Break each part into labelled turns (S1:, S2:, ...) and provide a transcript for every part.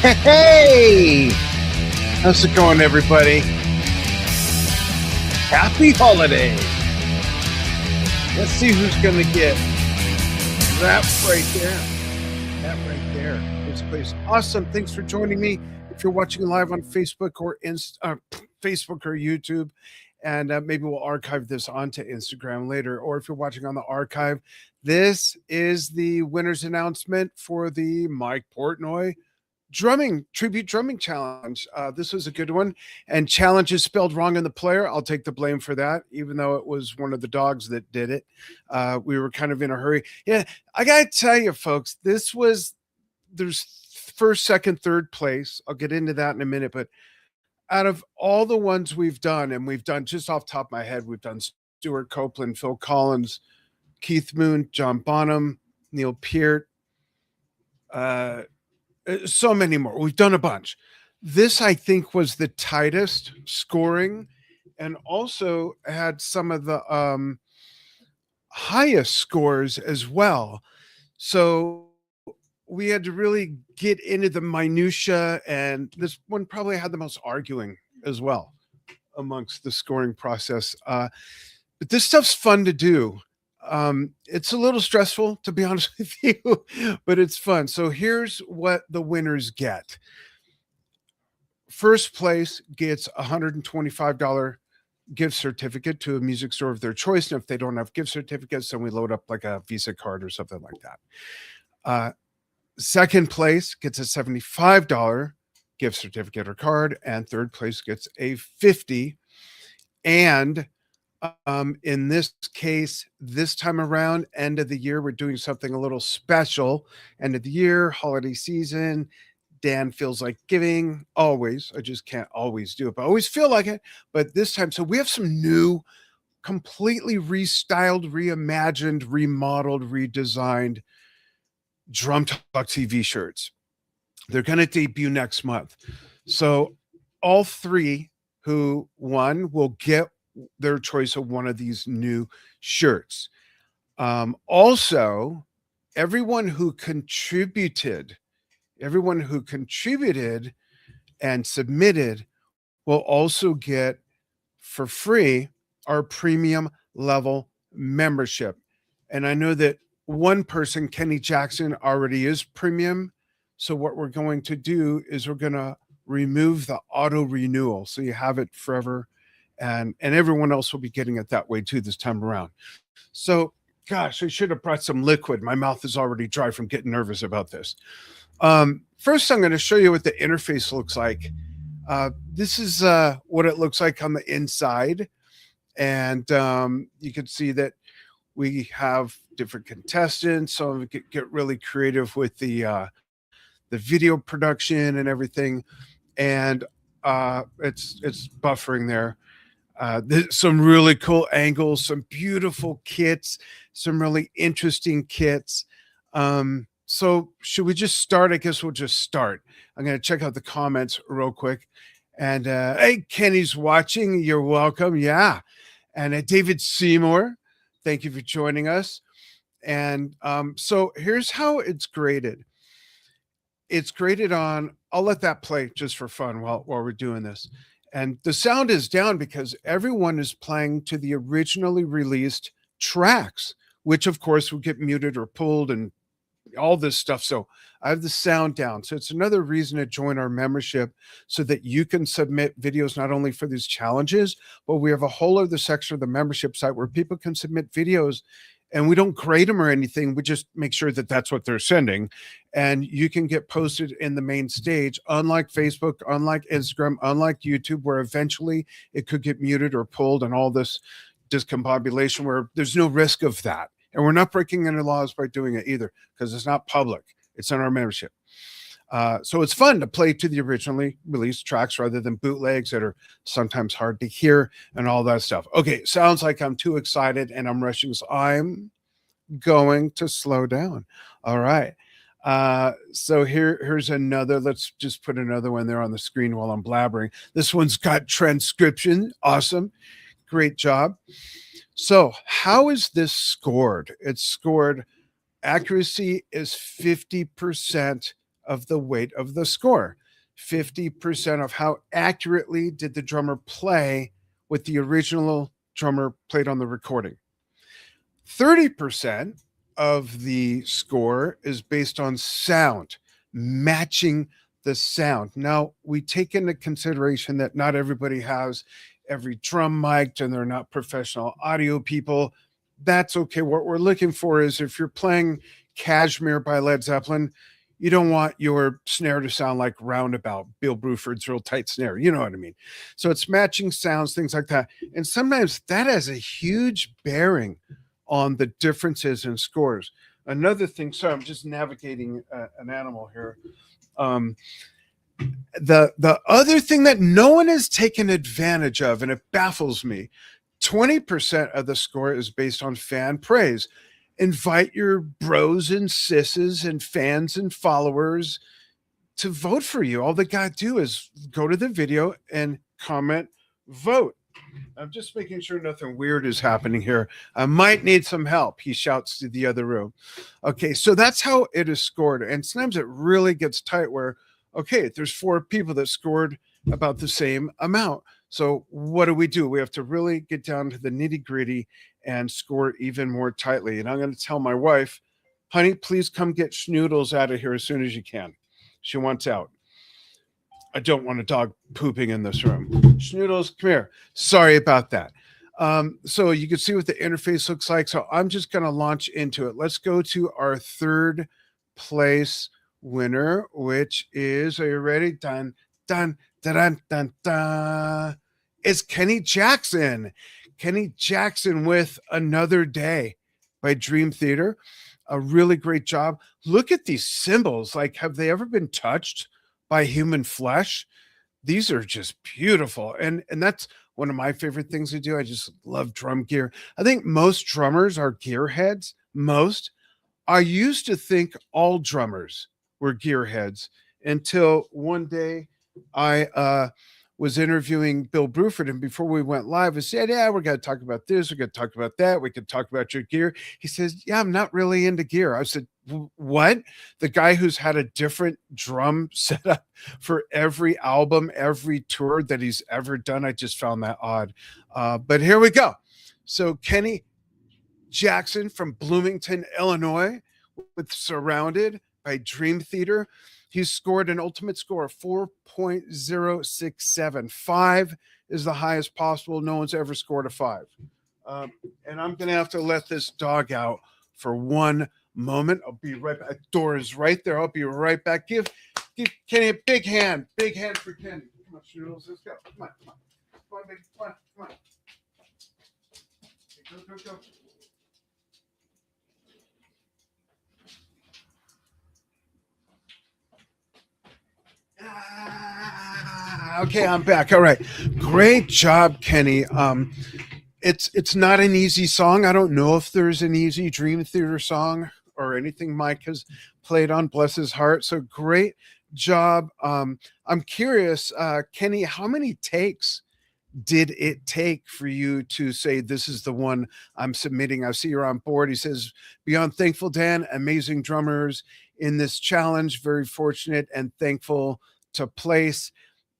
S1: Hey, how's it going, everybody? Happy holiday. Let's see who's going to get that right there. That right there. This place. Awesome. Thanks for joining me. If you're watching live on Facebook or Facebook or YouTube, and maybe we'll archive this onto Instagram later, or if you're watching on the archive, this is the winner's announcement for the Mike Portnoy tribute drumming challenge. This was a good one, and challenge is spelled wrong in the player. I'll take the blame for that, even though it was one of the dogs that did it. We were kind of in a hurry. Yeah, I gotta tell you, folks, there's first, second, third place. I'll get into that in a minute, but out of all the ones we've done, and we've done, just off the top of my head, we've done Stuart Copeland, Phil Collins, Keith Moon, John Bonham, Neil Peart, so many more. We've done a bunch. This, I think, was the tightest scoring, and also had some of the highest scores as well. So we had to really get into the minutia, and this one probably had the most arguing as well amongst the scoring process. But this stuff's fun to do. It's a little stressful, to be honest with you, but it's fun. So here's what the winners get. First place gets a $125 gift certificate to a music store of their choice. And if they don't have gift certificates, then we load up like a Visa card or something like that. Second place gets a $75 gift certificate or card, and third place gets a $50. And in this case, this time around, end of the year, we're doing something a little special. End of the year, holiday season. Dan feels like giving always. I just can't always do it, but I always feel like it. But this time, so we have some new, completely restyled, reimagined, remodeled, redesigned Drum Talk TV shirts. They're going to debut next month. So all three who won will get their choice of one of these new shirts. Also, everyone who contributed and submitted will also get for free our premium level membership. And I know that one person, Kenny Jackson, already is premium. So what we're going to do is we're going to remove the auto renewal, so you have it forever. And everyone else will be getting it that way too this time around. So, gosh, I should have brought some liquid. My mouth is already dry from getting nervous about this. First, I'm going to show you what the interface looks like. This is what it looks like on the inside. And you can see that we have different contestants. Some of it get really creative with the video production and everything. And it's buffering there. There's some really cool angles, some beautiful kits, some really interesting kits. So should we just start? I guess we'll just start. I'm going to check out the comments real quick. And hey, Kenny's watching. You're welcome. Yeah. And David Seymour, thank you for joining us. And so here's how it's graded. It's graded on, I'll let that play just for fun while we're doing this. And the sound is down because everyone is playing to the originally released tracks, which of course will get muted or pulled and all this stuff. So I have the sound down. So it's another reason to join our membership so that you can submit videos not only for these challenges, but we have a whole other section of the membership site where people can submit videos, and we don't grade them or anything. We just make sure that that's what they're sending. And you can get posted in the main stage, unlike Facebook, unlike Instagram, unlike YouTube, where eventually it could get muted or pulled and all this discombobulation where there's no risk of that. And we're not breaking any laws by doing it either, because it's not public. It's in our membership. So it's fun to play to the originally released tracks rather than bootlegs that are sometimes hard to hear and all that stuff. Okay, sounds like I'm too excited and I'm rushing, so I'm going to slow down. All right. So here's another. Let's just put another one there on the screen while I'm blabbering. This one's got transcription. Awesome. Great job. So how is this scored? It's scored, accuracy is 50% of the weight of the score. 50% of how accurately did the drummer play with the original drummer played on the recording. 30% of the score is based on sound, matching the sound. Now, we take into consideration that not everybody has every drum mic'd and they're not professional audio people. That's okay. What we're looking for is if you're playing Cashmere by Led Zeppelin, you don't want your snare to sound like Roundabout, Bill Bruford's real tight snare. You know what I mean? So it's matching sounds, things like that. And sometimes that has a huge bearing on the differences in scores. Another thing, sorry, I'm just navigating an animal here. The other thing that no one has taken advantage of, and it baffles me, 20% of the score is based on fan praise. Invite your bros and sisses and fans and followers to vote for you. All they got to do is go to the video and comment, vote. I'm just making sure nothing weird is happening here. I might need some help, he shouts to the other room. Okay, so that's how it is scored. And sometimes it really gets tight where, okay, there's 4 people that scored about the same amount. So what do? We have to really get down to the nitty gritty and score even more tightly. And I'm going to tell my wife, honey, please come get Schnoodles out of here as soon as you can. She wants out. I don't want a dog pooping in this room. Schnoodles, come here. Sorry about that. So you can see what the interface looks like. So I'm just going to launch into it. Let's go to our third place winner, which is, are you ready? Dun, dun, dun, dun, dun, dun. It's Kenny Jackson. Kenny Jackson with Another Day by Dream Theater. A really great job. Look at these cymbals. Like, have they ever been touched by human flesh? These are just beautiful. And that's one of my favorite things to do. I just love drum gear. I think most drummers are gearheads. Most. I used to think all drummers were gearheads until one day I was interviewing Bill Bruford, and before we went live, I said, yeah, we're going to talk about this. We're going to talk about that. We could talk about your gear. He says, yeah, I'm not really into gear. I said, what? The guy who's had a different drum setup for every album, every tour that he's ever done. I just found that odd. But here we go. So Kenny Jackson from Bloomington, Illinois, with Surrounded by Dream Theater. He scored an ultimate score of 4.067. 5 is the highest possible. No one's ever scored a 5. And I'm going to have to let this dog out for one moment. I'll be right back. The door is right there. I'll be right back. Give Kenny a big hand. Big hand for Kenny. Come on, Schnoodles. Let's go. Come on, come on. Come on, baby. Come on, come on. Go, go, go. Okay, I'm back. All right. Great job, Kenny. It's not an easy song. I don't know if there's an easy Dream Theater song or anything Mike has played on, bless his heart. So great job. I'm curious, Kenny, how many takes did it take for you to say this is the one I'm submitting? I see you're on board. He says, beyond thankful, Dan, amazing drummers in this challenge. Very fortunate and thankful to place.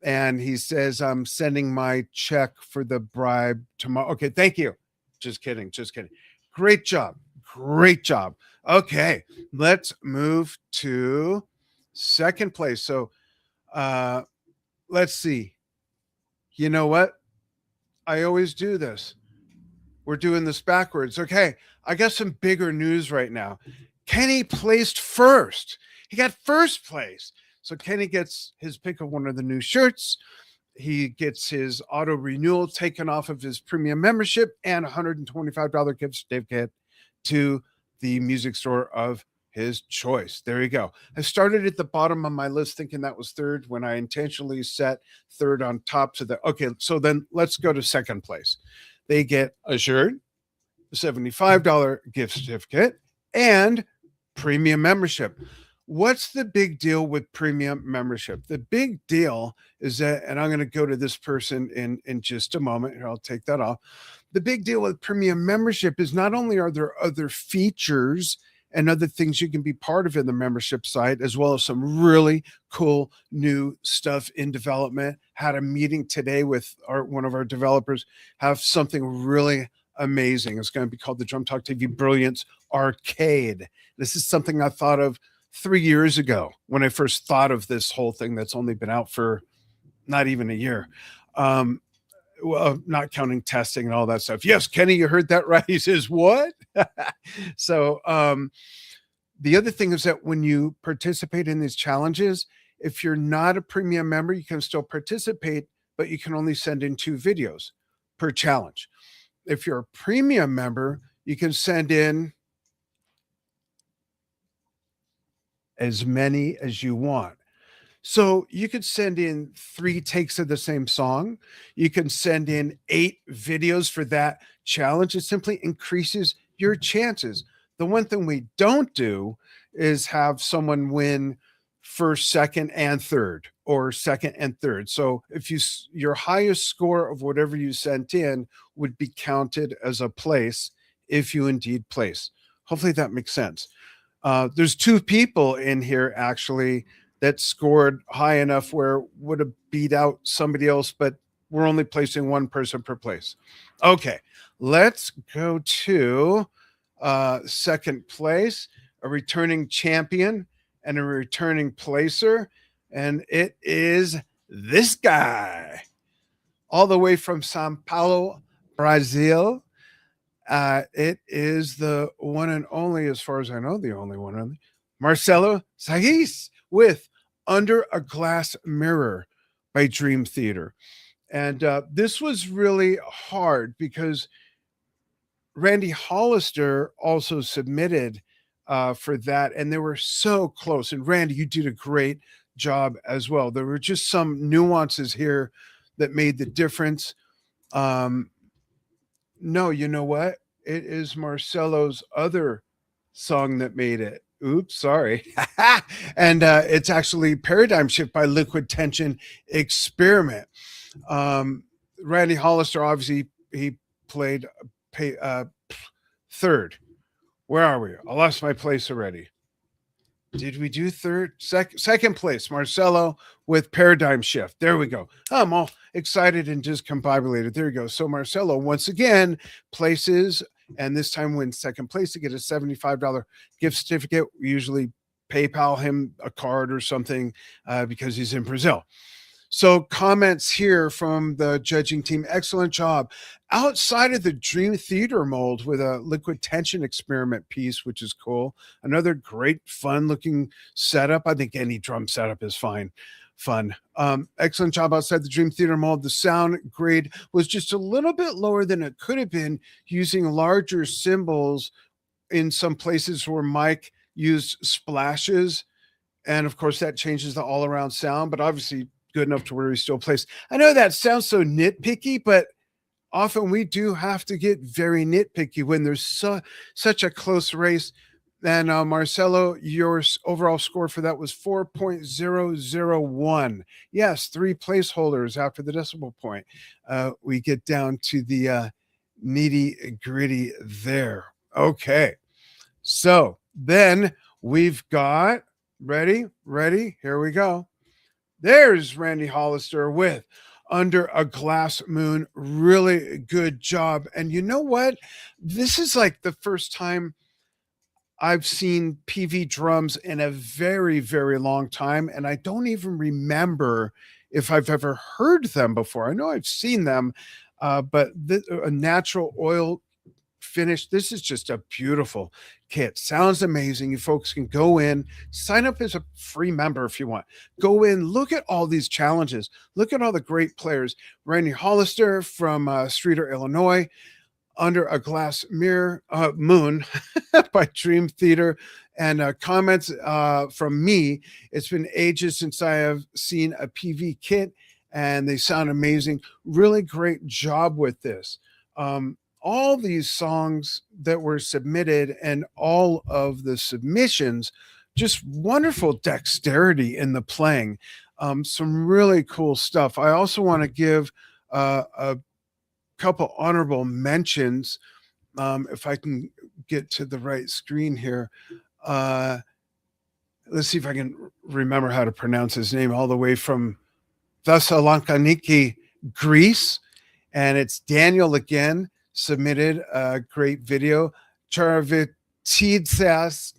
S1: And he says, I'm sending my check for the bribe tomorrow. Okay, thank you. Just kidding. Just kidding. Great job. Great job. Okay, let's move to second place. So let's see. You know what? I always do this. We're doing this backwards. Okay, I got some bigger news right now. Kenny placed first. He got first place. So Kenny gets his pick of one of the new shirts. He gets his auto renewal taken off of his premium membership and $125 gift certificate to the music store of his choice. There you go. I started at the bottom of my list thinking that was third when I intentionally set third on top. Okay, so then let's go to second place. They get a shirt, a $75 gift certificate, and premium membership. What's the big deal with premium membership? The big deal is that, and I'm going to go to this person in just a moment. Here, I'll take that off. The big deal with premium membership is not only are there other features and other things you can be part of in the membership site, as well as some really cool new stuff in development. Had a meeting today with one of our developers, have something really amazing. It's going to be called the Drum Talk TV Brilliance Arcade. This is something I thought of 3 years ago when I first thought of this whole thing that's only been out for not even a year. Well, not counting testing and all that stuff. Yes, Kenny, you heard that right. He says, what? So the other thing is that when you participate in these challenges, if you're not a premium member, you can still participate, but you can only send in 2 videos per challenge. If you're a premium member, you can send in as many as you want. So you could send in 3 takes of the same song. You can send in 8 videos for that challenge. It simply increases your chances. The one thing we don't do is have someone win first, second, and third, or second and third. So if your highest score of whatever you sent in would be counted as a place if you indeed place. Hopefully that makes sense. There's 2 people in here actually that scored high enough where would have beat out somebody else, but we're only placing 1 person per place. Okay, let's go to second place, a returning champion and a returning placer, and it is this guy, all the way from Sao Paulo, Brazil. It is the one and only, as far as I know, the only one, only Marcelo Saiz with Under a Glass Mirror by Dream Theater. And this was really hard because Randy Hollister also submitted for that, and they were so close. And Randy, you did a great job as well. There were just some nuances here that made the difference. No, you know what? It is Marcelo's other song that made it. Oops, sorry. And it's actually Paradigm Shift by Liquid Tension Experiment. Randy Hollister, obviously, he played third. Where are we? I lost my place already. Did we do third? Second place, Marcelo with Paradigm Shift. There we go. I'm all excited and discombobulated. There you go. So Marcelo, once again, places, and this time wins second place to get a $75 gift certificate. We usually PayPal him a card or something because he's in Brazil. So comments here from the judging team. Excellent job. Outside of the Dream Theater mold with a Liquid Tension Experiment piece, which is cool. Another great, fun-looking setup. I think any drum setup is fun. Excellent job outside the Dream Theater mold. The sound grade was just a little bit lower than it could have been using larger cymbals in some places where Mike used splashes. And, of course, that changes the all-around sound, but obviously good enough to where he still plays. I know that sounds so nitpicky, but often we do have to get very nitpicky when there's such a close race. And Marcelo, your overall score for that was 4.001. Yes, 3 placeholders after the decimal point. We get down to the nitty gritty there. Okay, so then we've got ready. Here we go. There's Randy Hollister with Under a Glass Moon. Really good job. And you know what? This is like the first time I've seen PV drums in a very, very long time. And I don't even remember if I've ever heard them before. I know I've seen them, but a natural oil finish. This is just a beautiful kit. Sounds amazing. You folks can go in, sign up as a free member if you want. Go in, look at all these challenges. Look at all the great players. Randy Hollister from Streeter, Illinois. Under a Glass Mirror Moon by Dream Theater. And comments from me. It's been ages since I have seen a PV kit, and they sound amazing. Really great job with this. All these songs that were submitted and all of the submissions, just wonderful dexterity in the playing. Some really cool stuff. I also want to give a couple honorable mentions, if I can get to the right screen here. Uh, let's see if I can remember how to pronounce his name. All the way from Thessaloniki, Greece. And it's Daniel again, submitted a great video. Charavitidsas,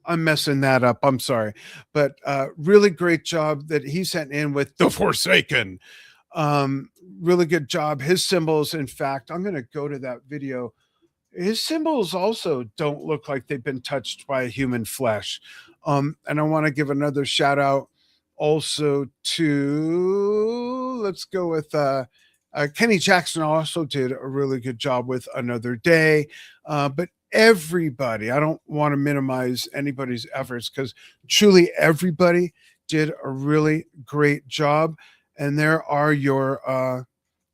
S1: I'm messing that up. I'm sorry. But really great job that he sent in with The Forsaken. Really good job. His symbols, in fact, I'm going to go to that video. His symbols also don't look like they've been touched by human flesh. And I want to give another shout out also to, let's go with Kenny Jackson also did a really good job with Another Day. But everybody, I don't want to minimize anybody's efforts because truly everybody did a really great job. And there are your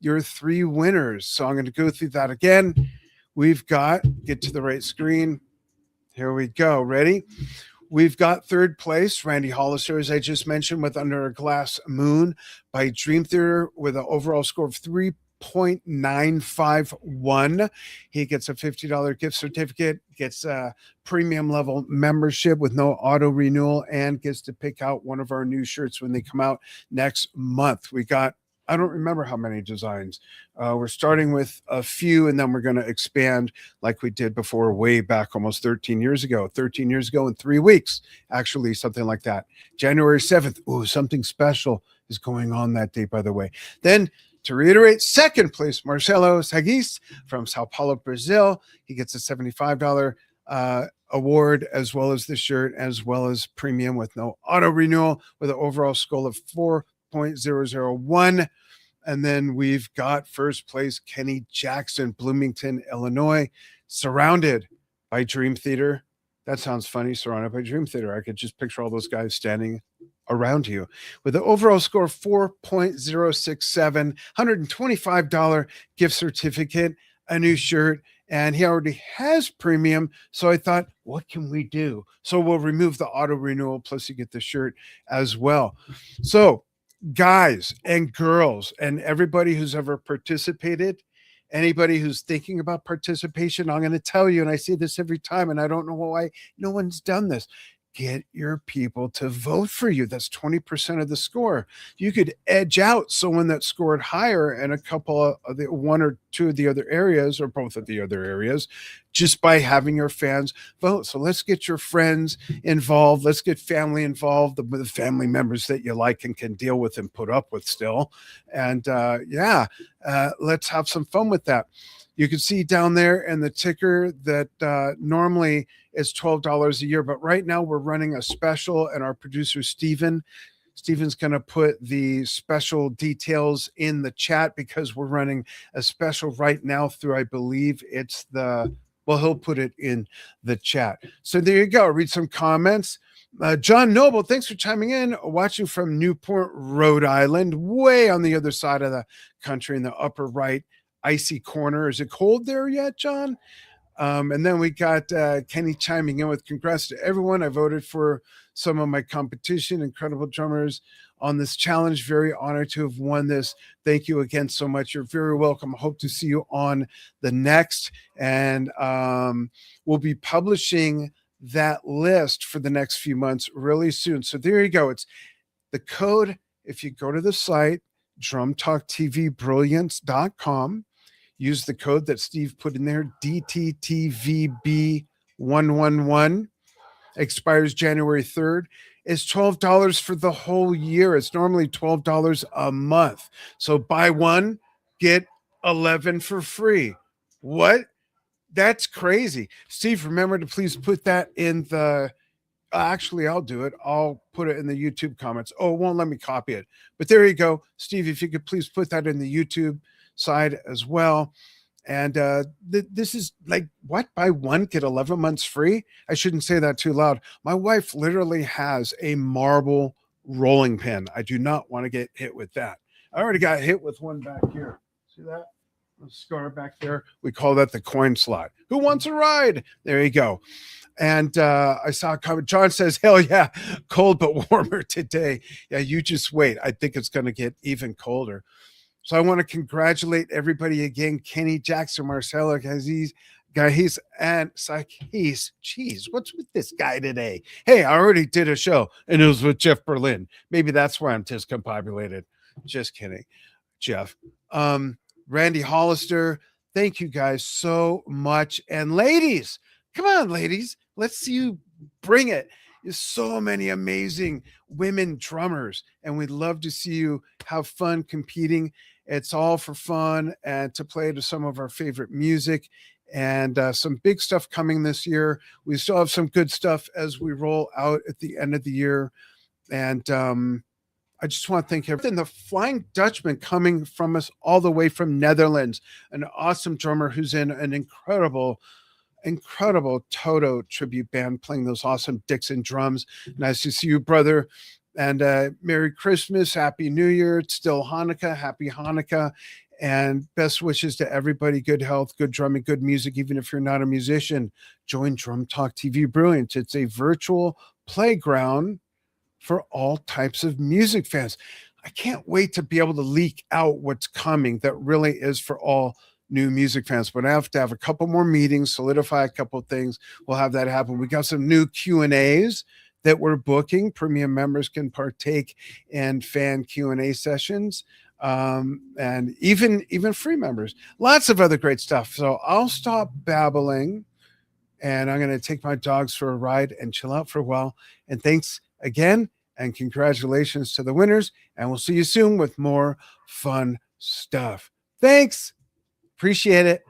S1: 3 winners. So I'm going to go through that again. We've got, get to the right screen. Here we go. Ready? We've got third place, Randy Hollister, as I just mentioned, with Under a Glass Moon by Dream Theater with an overall score of 3.951. He gets a $50 gift certificate, gets a premium level membership with no auto renewal, and gets to pick out one of our new shirts when they come out next month. We got, I don't remember how many designs. We're starting with a few, and then we're going to expand like we did before, way back almost 13 years ago. 13 years ago in 3 weeks, actually, something like that. January 7th. Ooh, something special is going on that day, by the way. Then, to reiterate, second place, Marcelo Sagis from Sao Paulo, Brazil. He gets a $75 award, as well as the shirt, as well as premium with no auto renewal, with an overall score of 4.001. And then we've got first place, Kenny Jackson, Bloomington, Illinois, surrounded by Dream Theater. That sounds funny, surrounded by Dream Theater. I could just picture all those guys standing around you with an overall score of 4.067, $125 gift certificate, a new shirt, and he already has premium. So I thought, what can we do? So we'll remove the auto renewal, plus you get the shirt as well. So guys and girls and everybody who's ever participated, anybody who's thinking about participation, I'm going to tell you, and I see this every time, and I don't know why no one's done this. Get your people to vote for you. That's 20% of the score. You could edge out someone that scored higher in a couple of the 1 or 2 of the other areas, or both of the other areas, just by having your fans vote. So let's get your friends involved. Let's get family involved, the family members that you like and can deal with and put up with still. And let's have some fun with that. You can see down there in the ticker that normally is $12 a year, but right now we're running a special, and our producer Steven's going to put the special details in the chat, because we're running a special right now through, I believe it's he'll put it in the chat. So there you go. Read some comments. John Noble, thanks for chiming in, watching from Newport, Rhode Island, way on the other side of the country in the upper right icy corner. Is it cold there yet, John? And then we got Kenny chiming in with congrats to everyone. I voted for some of my competition, incredible drummers on this challenge. Very honored to have won this. Thank you again so much. You're very welcome. I hope to see you on the next. And we'll be publishing that list for the next few months really soon. So there you go. It's the code. If you go to the site, drumtalktvbrilliance.com, use the code that Steve put in there, DTTVB111, expires January 3rd. It's $12 for the whole year. It's normally $12 a month. So buy one, get 11 for free. What? That's crazy. Steve, remember to please put that in the, actually, I'll do it. I'll put it in the YouTube comments. Oh, it won't let me copy it. But there you go. Steve, if you could please put that in the YouTube side as well. And this is like, what? Buy one, get 11 months free? I shouldn't say that too loud. My wife literally has a marble rolling pin. I do not want to get hit with that. I already got hit with one back here. See that? A scar back there. We call that the coin slot. Who wants a ride? There you go. And I saw a comment. John says, hell yeah, cold but warmer today. Yeah, you just wait. I think it's going to get even colder. So I want to congratulate everybody again. Kenny Jackson, Marcelo Aziz, guy. Geez, what's with this guy today? Hey, I already did a show and it was with Jeff Berlin. Maybe that's why I'm discombobulated. Just kidding, Jeff. Um, Randy Hollister, thank you guys so much. And ladies, come on, ladies, let's see you bring it. There's so many amazing women drummers, and we'd love to see you have fun competing. It's all for fun and to play to some of our favorite music, and some big stuff coming this year. We still have some good stuff as we roll out at the end of the year. And I just want to thank everyone. The Flying Dutchman coming from us all the way from Netherlands, an awesome drummer who's in an incredible Toto tribute band playing those awesome Dixon drums. Nice to see you, brother. And Merry Christmas, Happy New Year. It's still Hanukkah, Happy Hanukkah. And best wishes to everybody. Good health, good drumming, good music. Even if you're not a musician, join Drum Talk TV Brilliant. It's a virtual playground for all types of music fans. I can't wait to be able to leak out what's coming that really is for all new music fans, but I have to have a couple more meetings, solidify a couple of things. We'll have that happen. We got some new Q&As that we're booking. Premium members can partake in fan Q&A sessions, and even free members. Lots of other great stuff. So I'll stop babbling, and I'm going to take my dogs for a ride and chill out for a while. And thanks again, and congratulations to the winners. And we'll see you soon with more fun stuff. Thanks. Appreciate it.